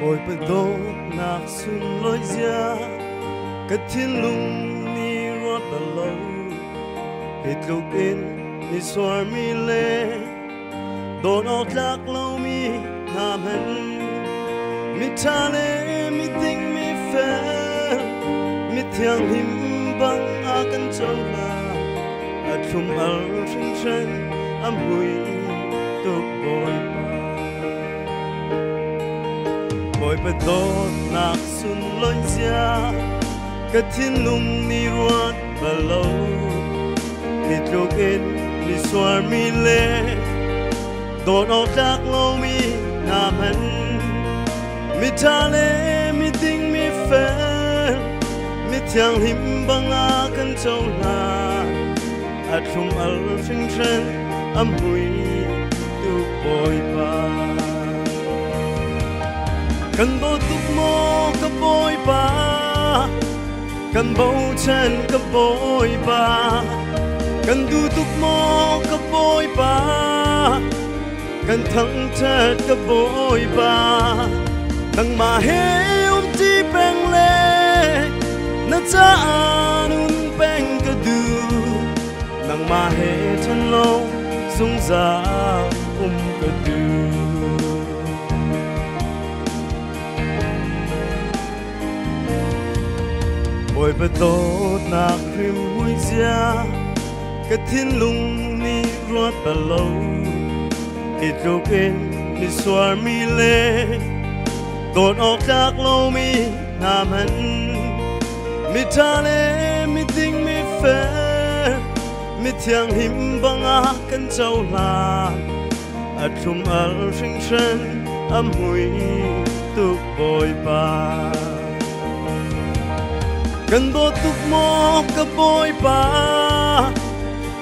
ôi bận đô nạc xuân lối ra cất thiên lung ni rót bờ lâu hết lúc in ni xoar mi lê đồn ọc lạc lâu mi nam hân mi cha lê mi tinh mi phê mi thiang him băng a căn châu là a chung al sinh sinh am hui tục bồi bồi bận đốt nạc xuân lối ra cất thiên lung ni rót bờ lâu hết lúc in ni xoar mi lê đồn ọc lạc lâu mi nam hân mi cha lê mi tinh mi phê mi thiang him băng a căn châu là a chung al sinh sinh am hui tục bồi ba cần bầu tục mô cấp bồi ba cần bầu chân cấp bồi ba cần du tục mô cấp bồi ba cần thăng chất cấp bồi ba nang ma he ti peng le na cha anun peng ka du nang ma he chân lâu dung ra ka du ôi bờ tốt nạc rim hui ra cái thiên lung ni rót bờ lâu ít lúc in ni xoar mi lê đồn ọc lạc lâu mi nam hân mi cha lê mi tinh mi phê mi thiang him băng a căn châu là a chung al sinh sinh am hui tục bồi ba cần bố tục mô cấp bồi ba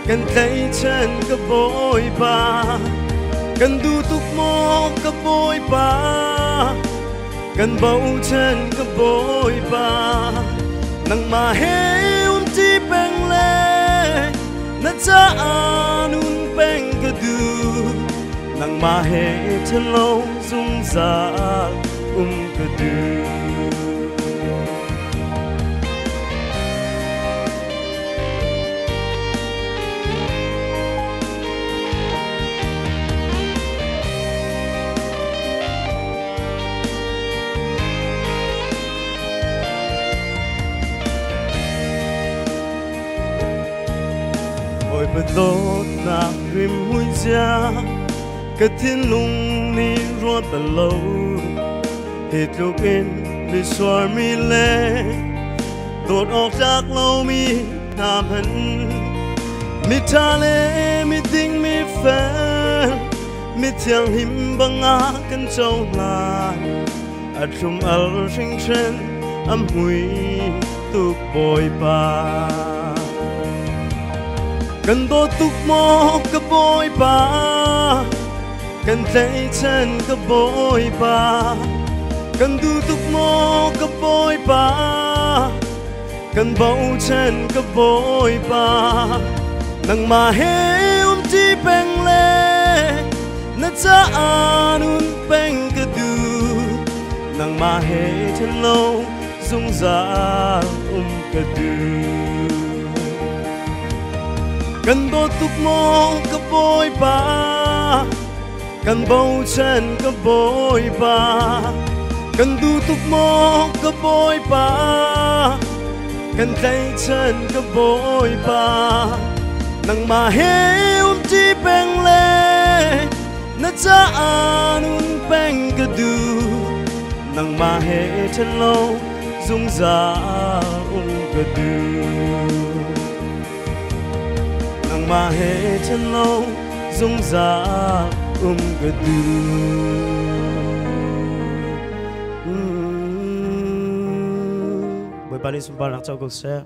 cần thấy chân cấp bồi ba cần du tục mô cấp bồi ba cần bầu chân cấp bồi ba nang ma he ti peng le na cha anun peng ka du nang ma he chân lâu dung ra ka du ôi bờ tốt nạc rim hui ra cất thiên lung ni rót bờ lâu hết lúc in mi xoar mi lê đốt ọc lạc lâu mi nam hân mi cha lê mi tinh mi phê mi thiang him băng a căn châu là a chung al sinh sinh am hui tục bồi ba cần bố tục mô cấp bồi ba cần thấy chân cấp bồi ba cần du tục mô cấp bồi ba cần bầu chân cấp bồi ba nang ma he ti peng le na cha anun peng ka du nang ma he chân lâu dung ra ka du cần bố tục mô cấp bồi ba cần bầu chân cấp bồi ba cần du tục mô cấp bồi ba cần thấy chân cấp bồi ba nang ma he ti peng le na cha anun peng ka du nang ma he chân lâu dung ra ka du nang ma he chân lâu dung ra ka du bởi ba đi xung quanh lặng cho cuộc xe